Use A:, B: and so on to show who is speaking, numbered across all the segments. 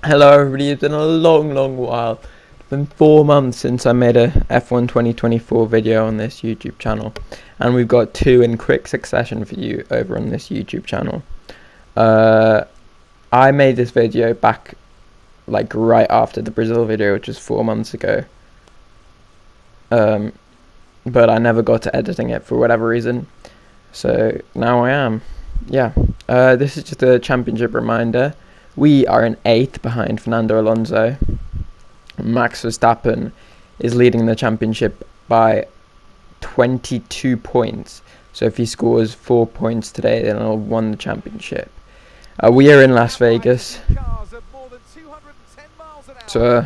A: Hello everybody, it's been a long while. It's been 4 months since I made a F1 2024 video on this YouTube channel, and we've got two in quick succession for you over on this YouTube channel. I made this video back like right after the Brazil video, which was 4 months ago, but I never got to editing it for whatever reason, so now I am. This is just a championship reminder. We are in 8th behind Fernando Alonso. Max Verstappen is leading the championship by 22 points. So if he scores 4 points today, then he'll have won the championship. We are in Las Vegas. So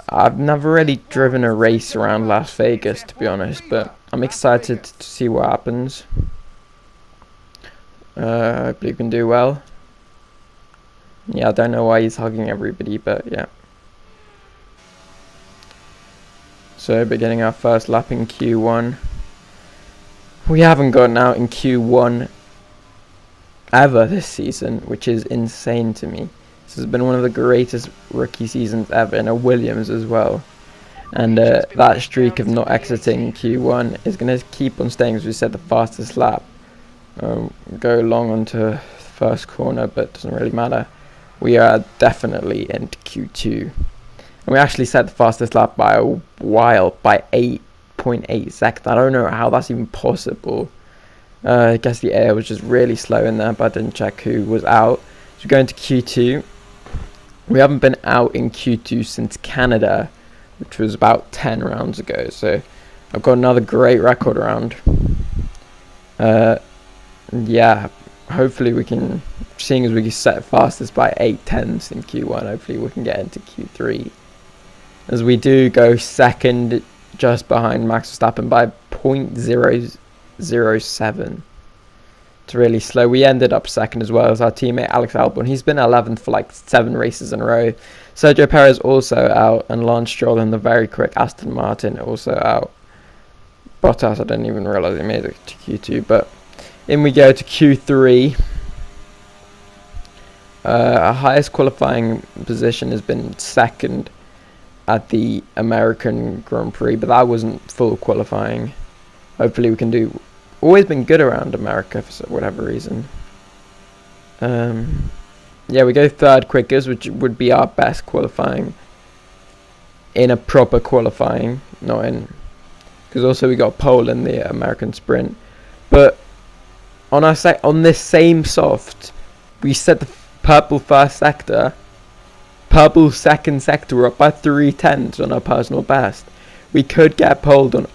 A: I've never really driven a race around Las Vegas, to be honest, but I'm excited to see what happens. Hopefully we can do well. Yeah, I don't know why he's hugging everybody, but yeah. So, beginning our first lap in Q1. We haven't gotten out in Q1 ever this season, which is insane to me. This has been one of the greatest rookie seasons ever, in a Williams as well. And that streak of not exiting Q1 is going to keep on staying, as we said, the fastest lap. Go long onto the first corner, but it doesn't really matter. We are definitely into Q2. And we actually set the fastest lap by a while, by 8.8 seconds. I don't know how that's even possible. I guess the air was just really slow in there, but I didn't check who was out. So we're going to Q2. We haven't been out in Q2 since Canada, which was about 10 rounds ago. So I've got another great record round. Yeah, hopefully we can, seeing as we can set fastest by 8/10 in Q1, hopefully we can get into Q3. As we do go second, just behind Max Verstappen by 0.007. It's really slow. We ended up second as well as our teammate Alex Albon. He's been 11th for like 7 races in a row. Sergio Perez also out, and Lance Stroll in the very quick Aston Martin also out. Bottas, I didn't even realise he made it to Q2, but in we go to Q3. Our highest qualifying position has been second at the American Grand Prix, but that wasn't full qualifying. Hopefully we can do. Always been good around America for whatever reason. Yeah, we go third quickest, which would be our best qualifying in a proper qualifying, not in, because also we got pole in the American sprint. But on our on this same soft, we set the purple first sector, purple second sector up by 3/10 on our personal best. We could get pole on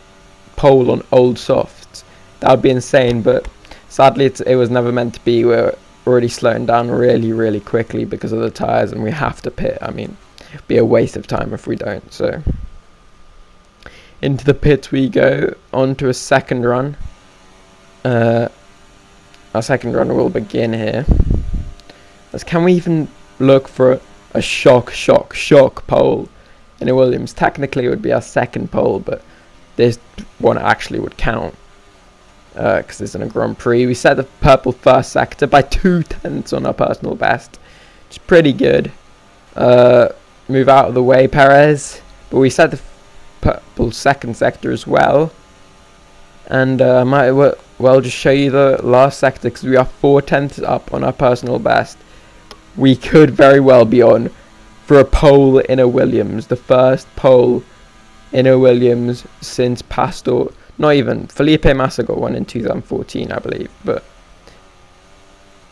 A: old softs. That would be insane, but sadly it was never meant to be. We're already slowing down really quickly because of the tyres, and we have to pit. I mean, it'd be a waste of time if we don't. So into the pits we go, on to a second run. Our second run will begin here. Can we even look for a shock pole in a Williams? Technically it would be our second pole, but this one actually would count because it's in a Grand Prix. We set the purple first sector by 2/10 on our personal best, which is pretty good. Move out of the way, Perez. But we set the purple second sector as well. And I might well just show you the last sector, because we are 4/10 up on our personal best. We could very well be on for a pole in a Williams, the first pole in a Williams since Pastor, not even, Felipe Massa got one in 2014 I believe, but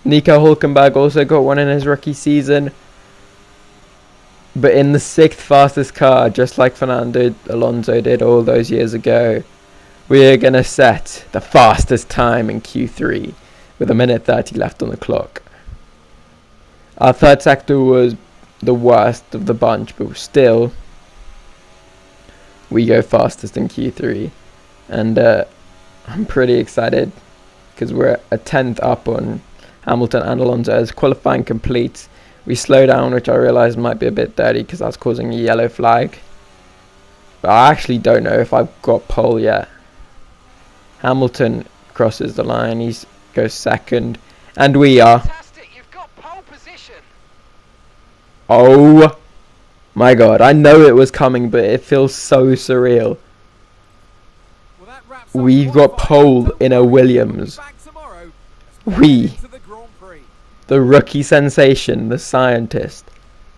A: Nico Hülkenberg also got one in his rookie season, but in the 6th fastest car, just like Fernando Alonso did all those years ago. We're going to set the fastest time in Q3 with 1:30 left on the clock. Our third sector was the worst of the bunch, but still, we go fastest in Q3. And I'm pretty excited because we're a 10th up on Hamilton and Alonso. As qualifying complete, we slow down, which I realised might be a bit dirty because that's causing a yellow flag. But I actually don't know if I've got pole yet. Hamilton crosses the line, he goes second, and we are.
B: Fantastic, you've got pole position.
A: Oh my god, I know it was coming, but it feels so surreal. We've got pole in a Williams. We, the rookie sensation, the scientist,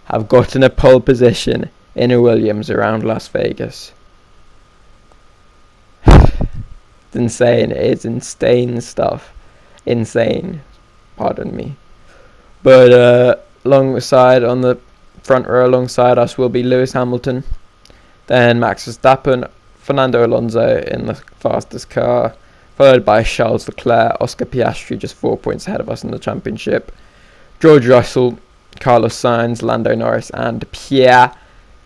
A: have gotten a pole position in a Williams around Las Vegas. It's insane. It's insane stuff. Insane. Pardon me. But alongside, on the front row alongside us will be Lewis Hamilton, then Max Verstappen, Fernando Alonso in the fastest car, followed by Charles Leclerc, Oscar Piastri just 4 points ahead of us in the championship, George Russell, Carlos Sainz, Lando Norris and Pierre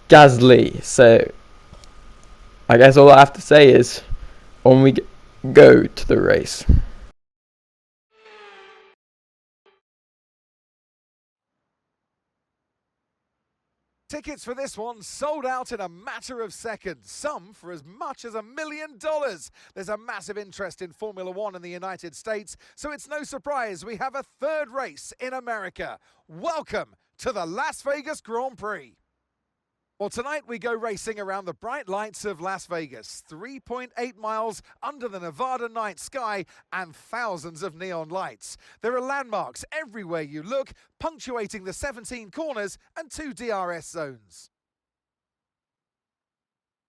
A: Gasly. So I guess all I have to say is on we go to the race.
B: Tickets for this one sold out in a matter of seconds, some for as much as $1 million. There's a massive interest in Formula One in the United States, so it's no surprise we have a third race in America. Welcome to the Las Vegas Grand Prix. Well, tonight we go racing around the bright lights of Las Vegas, 3.8 miles under the Nevada night sky and thousands of neon lights. There are landmarks everywhere you look, punctuating the 17 corners and 2 DRS zones.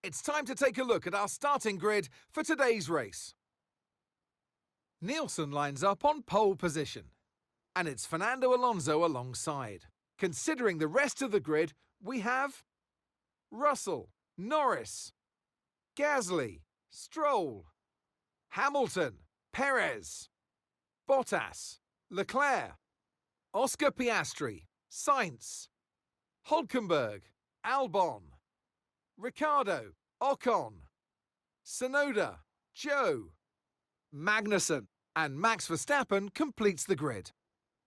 B: It's time to take a look at our starting grid for today's race. Nielsen lines up on pole position, and it's Fernando Alonso alongside. Considering the rest of the grid, we have Russell, Norris, Gasly, Stroll, Hamilton, Perez, Bottas, Leclerc, Oscar Piastri, Sainz, Hülkenberg, Albon, Ricciardo, Ocon, Tsunoda, Zhou, Magnussen, and Max Verstappen completes the grid.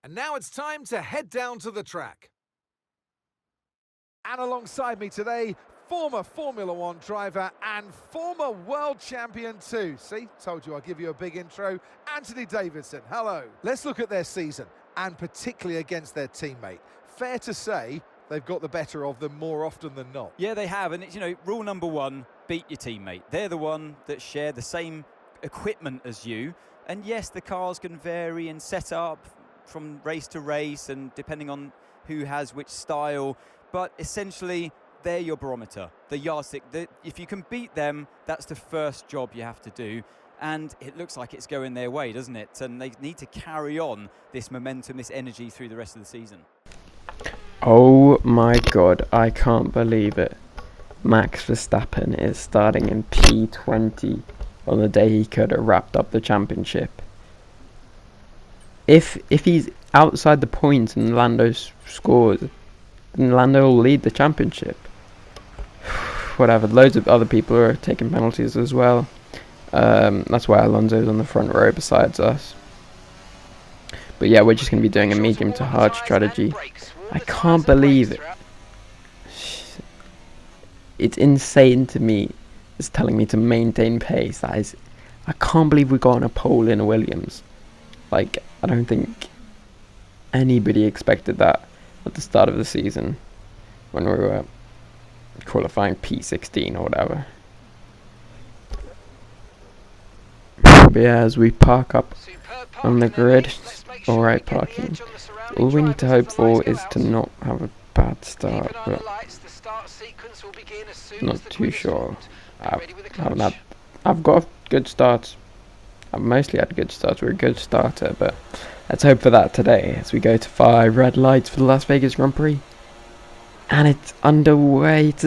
B: And now it's time to head down to the track. And alongside me today, former Formula One driver and former world champion too. See, told you I'll give you a big intro. Anthony Davidson, hello. Let's look at their season, and particularly against their teammate. Fair to say they've got the better of them more often than not.
C: Yeah, they have, and it's, rule number one, beat your teammate. They're the one that share the same equipment as you, and yes, the cars can vary and set up from race to race and depending on who has which style. But essentially, they're your barometer, the yardstick. If you can beat them, that's the first job you have to do. And it looks like it's going their way, doesn't it? And they need to carry on this momentum, this energy through the rest of the season.
A: Oh my god, I can't believe it. Max Verstappen is starting in P20 on the day he could have wrapped up the championship. If he's outside the points and Lando scores, then Lando will lead the championship. Whatever, loads of other people are taking penalties as well. That's why Alonso's on the front row besides us. But yeah, we're just going to be doing a medium to hard strategy. I can't believe it. It's insane to me. It's telling me to maintain pace. That is, I can't believe we got on a pole in a Williams. Like, I don't think anybody expected that at the start of the season when we were qualifying P16 or whatever. But yeah, as we park up on the grid, alright parking. All we need to hope for is to not have a bad start, but not too sure. I've got good starts. I've mostly had good starts. We're a good starter, but let's hope for that today as we go to 5 red lights for the Las Vegas Grand Prix. And it's underway. It's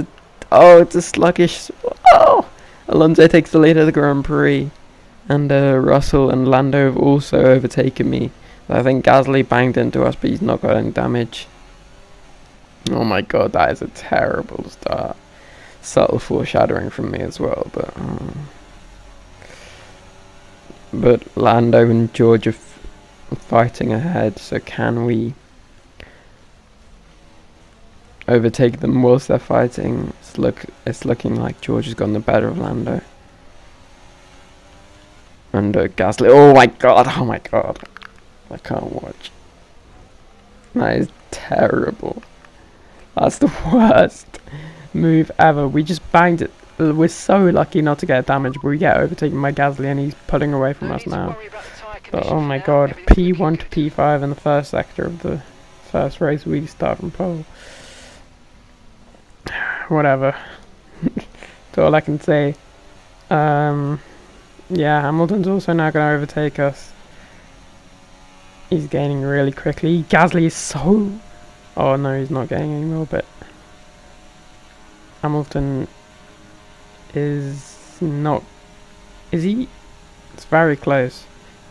A: a sluggish. Oh! Alonso takes the lead of the Grand Prix. And Russell and Lando have also overtaken me. I think Gasly banged into us, but he's not got any damage. Oh my god, that is a terrible start. Subtle foreshadowing from me as well, but Lando and George are fighting ahead, so can we overtake them whilst they're fighting? It's looking like George has gotten the better of Lando. And Gasly, oh my god, I can't watch. That is terrible. That's the worst move ever. We just banged it. We're so lucky not to get damage, but we get overtaken by Gasly and he's pulling away from us now. But oh my god, P1 to P5 in the first sector of the first race. We start from pole. Whatever. That's all I can say. Yeah, Hamilton's also now going to overtake us. He's gaining really quickly. Gasly is so... Oh no, he's not getting anymore, but... Hamilton is not... Is he? It's very close.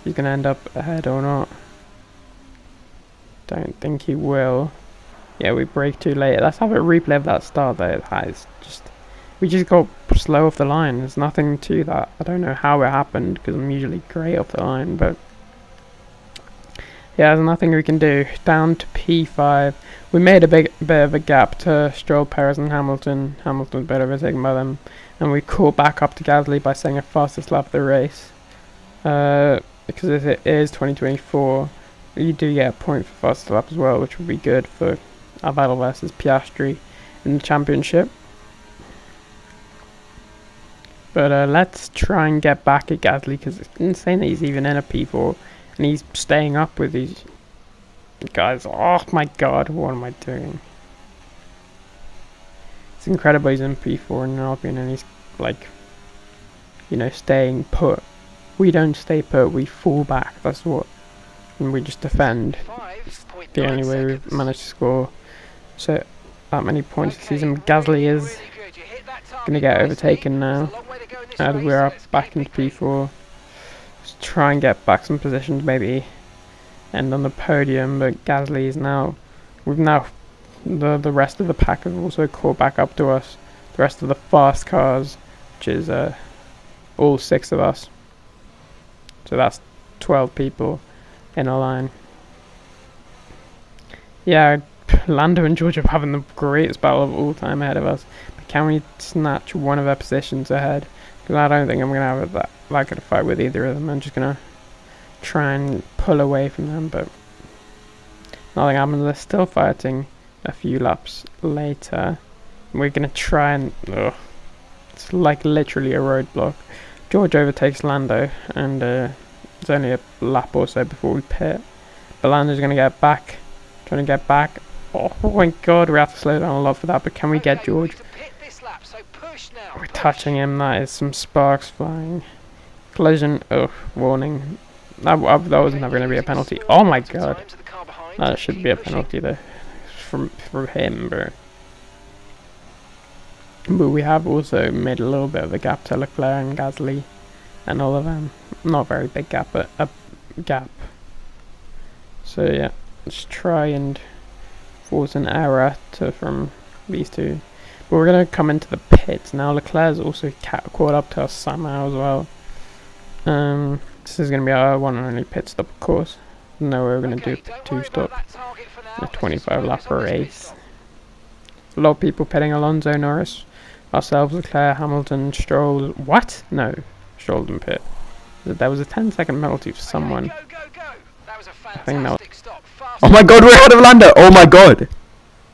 A: He's going to end up ahead or not. Don't think he will. Yeah, we brake too late. Let's have a replay of that start though. It's just... We just got slow off the line. There's nothing to that. I don't know how it happened because I'm usually great off the line, but... Yeah, there's nothing we can do. Down to P5. We made a bit of a gap to Stroll, Perez and Hamilton. Hamilton's a bit overtaken by them. And we caught back up to Gasly by saying a fastest lap of the race. Because if it is 2024, you do get a point for fastest lap as well, which would be good for our battle versus Piastri in the championship. But let's try and get back at Gasly, because it's insane that he's even in a P4. And he's staying up with these guys. Oh my god, what am I doing? It's incredible he's in P4 and Alpine and he's like, you know, staying put. We don't stay put, we fall back, that's what. And we just defend. It's the only way we've managed to score so that many points this season. Gasly is going to get overtaken now. We're up back into P4. Try and get back some positions, maybe end on the podium, but Gasly is now, the rest of the pack have also caught back up to us, the rest of the fast cars, which is all 6 of us, so that's 12 people in a line. Yeah, Lando and George are having the greatest battle of all time ahead of us, but can we snatch one of their positions ahead? Because I don't think I'm going to have that good a fight with either of them. I'm just going to try and pull away from them, but nothing happens. They're still fighting a few laps later. We're going to try and... it's like literally a roadblock. George overtakes Lando, and it's only a lap or so before we pit. But Lando's going to get back. Trying to get back. Oh my god, we have to slow down a lot for that, but can we get George? We're touching him, that is some sparks flying. Collision, warning. That was never going to be a penalty. Oh my god. That should be a penalty though. From him, but we have also made a little bit of a gap to Leclerc and Gasly and all of them. Not a very big gap, but a gap. So yeah, let's try and force an error from these two. But we're going to come into the pits. Now Leclerc's also caught up to us somehow as well. This is going to be our one and only pit stop, of course. No way we're going to do a 2 stop. A 25 lap race. A lot of people pitting. Alonso, Norris, ourselves, Leclerc, Hamilton, Stroll. What? No, Stroll didn't pit. There was a 10-second penalty for someone. I think that was... Oh my god, we're ahead of Lando! Oh my god!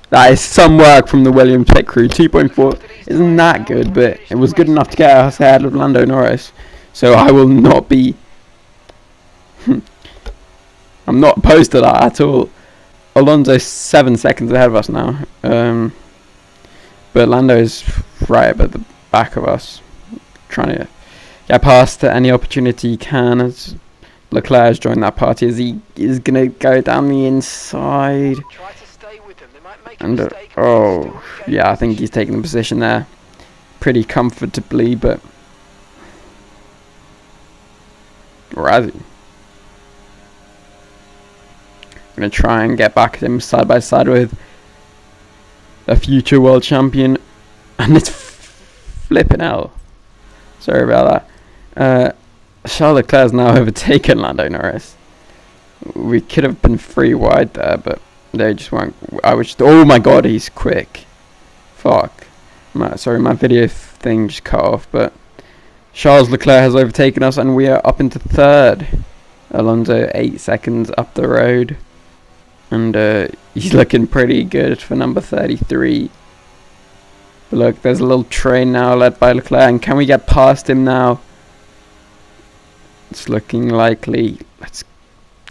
A: That is some work from the Williams pit crew. 2.4 isn't that good, but it was good enough to get us ahead of Lando Norris. So I will not be... I'm not opposed to that at all. Alonso's 7 seconds ahead of us now. But Lando is right up at the back of us. Trying to get past any opportunity he can, as Leclerc has joined that party, as he is going to go down the inside. And oh yeah, I think he's taking the position there pretty comfortably, but or has he? I'm gonna try and get back at him side by side with a future world champion, and it's flipping out. Sorry about that. Charles Leclerc's now overtaken Lando Norris. We could have been 3 wide there, but they just weren't. I was just, oh my god, he's quick. Fuck. Sorry, my video thing just cut off, but Charles Leclerc has overtaken us and we are up into 3rd. Alonso 8 seconds up the road. And he's looking pretty good for number 33. But look, there's a little train now led by Leclerc, and can we get past him now? It's looking likely. Let's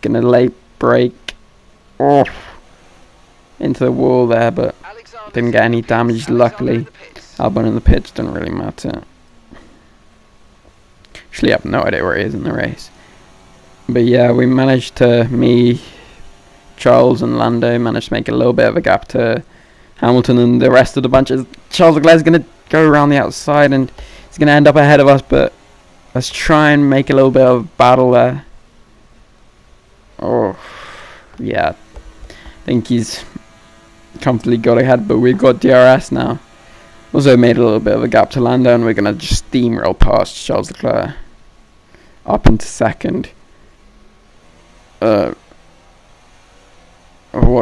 A: gonna late brake. Oh, into the wall there, but didn't get any damage, luckily. Albon in the pits doesn't really matter. Actually, I have no idea where he is in the race. But yeah, we managed to, me, Charles and Lando managed to make a little bit of a gap to Hamilton and the rest of the bunches. Charles Leclerc is going to go around the outside and he's going to end up ahead of us, but let's try and make a little bit of battle there. Oh, yeah. I think he's comfortably got ahead, but we've got DRS now. Also made a little bit of a gap to Lando, and we're going to just steamroll past Charles Leclerc up into second. What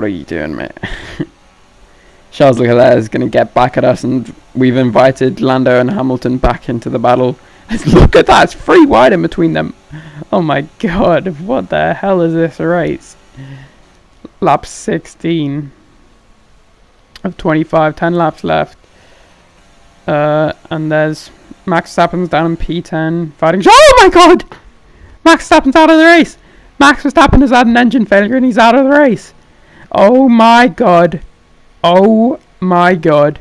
A: are you doing, mate? Charles Leclerc is going to get back at us, and we've invited Lando and Hamilton back into the battle. Look at that, it's 3 wide in between them. Oh my god, what the hell is this race? Lap 16 of 25, 10 laps left. And there's Max Verstappen's down in P10 fighting. Oh my god! Max Verstappen's out of the race! Max Verstappen has had an engine failure and he's out of the race. Oh my god. Oh my god.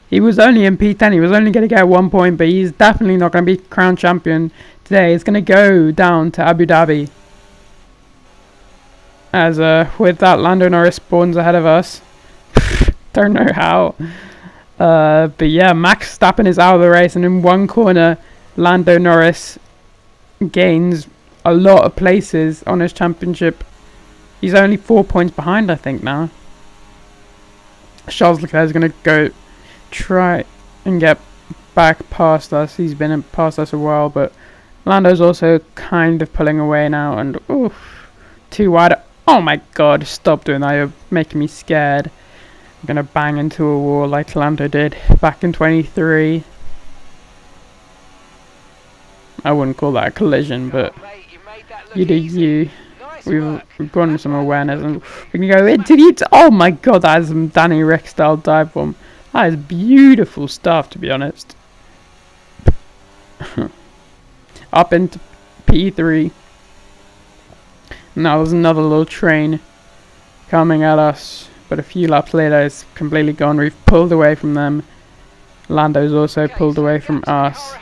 A: He was only in P10. He was only going to get 1 point, but he's definitely not going to be crowned champion today. He's going to go down to Abu Dhabi. As with that, Lando Norris spawns ahead of us. Don't know how. But yeah, Max Verstappen is out of the race, and in one corner, Lando Norris gains a lot of places on his championship. He's only 4 points behind, I think, now. Charles Leclerc is going to go try and get back past us. He's been past us a while, but Lando's also kind of pulling away now, and oof, 2 wide. Oh my god, stop doing that, you're making me scared. I'm gonna bang into a wall like Lando did back in 23. I wouldn't call that a collision, but you do you. We've gotten some awareness, and we can go into the... Oh my god, that is some Danny Rick style dive bomb. That is beautiful stuff, to be honest. Up into P3. Now there's another little train coming at us, but a few laps later it's completely gone. We've pulled away from them. Lando's also pulled away from us.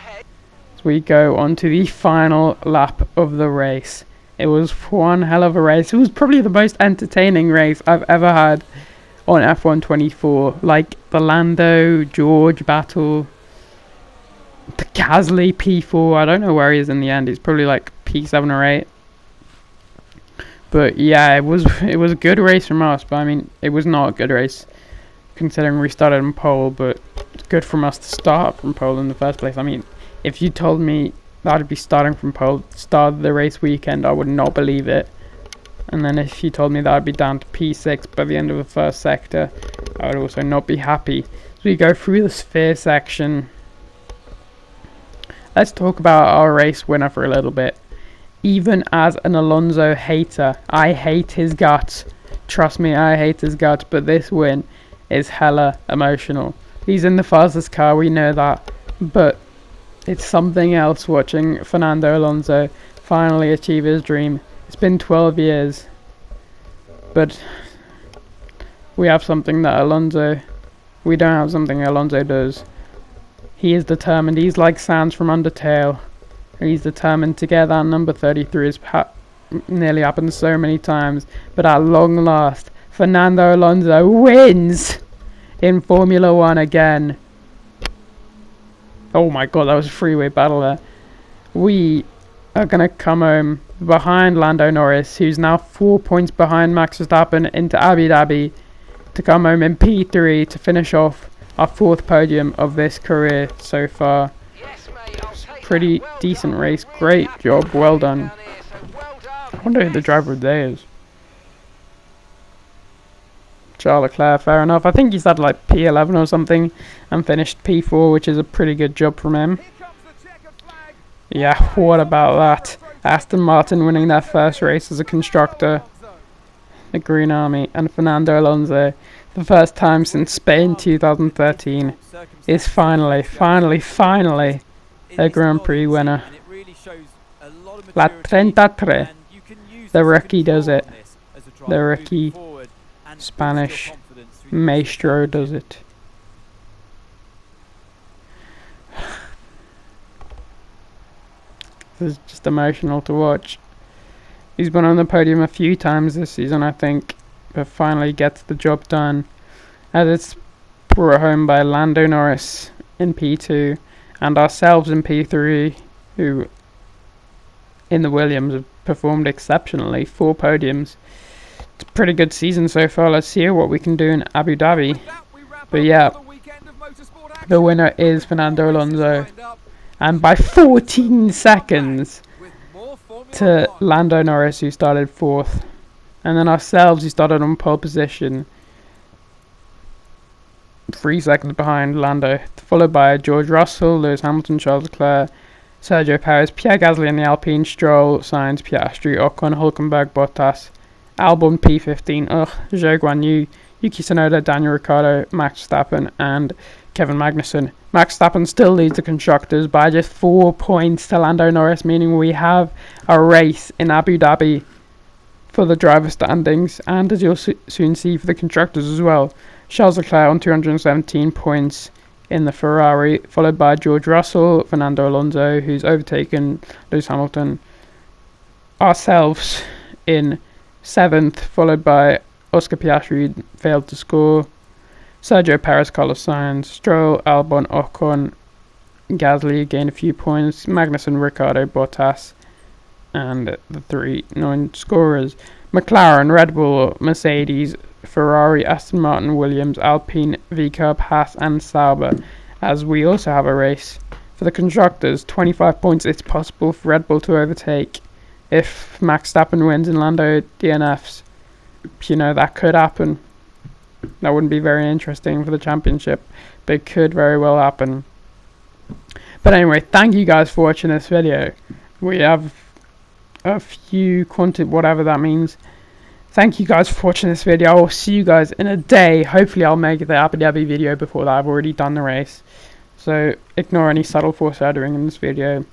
A: So we go on to the final lap of the race. It was one hell of a race. It was probably the most entertaining race I've ever had on F1 24. Like the Lando George battle, the Gasly P4. I don't know where he is in the end. He's probably like P7 or 8. But yeah, it was a good race from us. But I mean, it was not a good race considering we started in pole. But it's good from us to start from pole in the first place. I mean, if you told me that I'd be starting from pole start of the race weekend, I would not believe it. And then if you told me that I'd be down to P6 by the end of the first sector, I would also not be happy. So we go through the sphere section. Let's talk about our race winner for a little bit. Even as an Alonso hater, I hate his guts. Trust me, I hate his guts, but this win is hella emotional. He's in the fastest car, we know that, but it's something else watching Fernando Alonso finally achieve his dream. It's been 12 years, but we have something that we don't have something Alonso does. He is determined. He's like Sans from Undertale. He's determined to get that number 33. It's nearly happened so many times, but at long last, Fernando Alonso wins in Formula 1 again. Oh my god, that was a freeway battle there. We are going to come home behind Lando Norris, who's now 4 points behind Max Verstappen, into Abu Dhabi to come home in P3 to finish off our 4th podium of this career so far. Pretty decent race, great job, well done. I wonder who the driver of the day is. Charles Leclerc, fair enough. I think he's had like P11 or something and finished P4, which is a pretty good job from him.
D: Yeah, what about that? Aston Martin winning their first race as a constructor. The Green Army and Fernando Alonso, the first time since Spain 2013, is finally a Grand Prix winner. La 33. The rookie does it. The rookie Spanish maestro does it. This is just emotional to watch. He's been on the podium a few times this season, I think, but finally gets the job done, as it's brought home by Lando Norris in P2 and ourselves in P3, who in the Williams have performed exceptionally. 4 podiums. It's a pretty good season so far. Let's see what we can do in Abu Dhabi. But yeah, the winner is Fernando Alonso, and by 14 seconds to Lando Norris, who started 4th, and then ourselves, who started on pole position, 3 seconds behind Lando, followed by George Russell, Lewis Hamilton, Charles Leclerc, Sergio Perez, Pierre Gasly in the Alpine, Stroll, Sainz, Piastri, Ocon, Hülkenberg, Bottas, Albon P15, Zhou Guanyu, Yuki Tsunoda, Daniel Ricciardo, Max Verstappen, and Kevin Magnussen. Max Verstappen still leads the constructors by just 4 points to Lando Norris, meaning we have a race in Abu Dhabi for the driver standings, and as you'll soon see, for the constructors as well. Charles Leclerc on 217 points in the Ferrari, followed by George Russell, Fernando Alonso, who's overtaken Lewis Hamilton, ourselves in 7th, followed by Oscar Piastri, who failed to score, Sergio Perez, Carlos Sainz, Stroll, Albon, Ocon, Gasly gained a few points, Magnussen, Ricciardo, Bottas, and the 3 non-scorers. McLaren, Red Bull, Mercedes, Ferrari, Aston Martin, Williams, Alpine, VCARB, Haas, and Sauber. As we also have a race for the constructors, 25 points. It's possible for Red Bull to overtake if Max Verstappen wins and Lando DNFs. You know, that could happen. That wouldn't be very interesting for the championship, but it could very well happen. But anyway, thank you guys for watching this video. We have a few content, whatever that means. Thank you guys for watching this video. I will see you guys in a day. Hopefully I'll make the Abu Dhabi video before that. I've already done the race, so ignore any subtle foreshadowing in this video.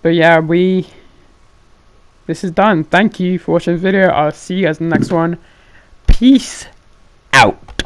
D: But yeah, this is done. Thank you for watching this video. I'll see you guys in the next one. Peace out.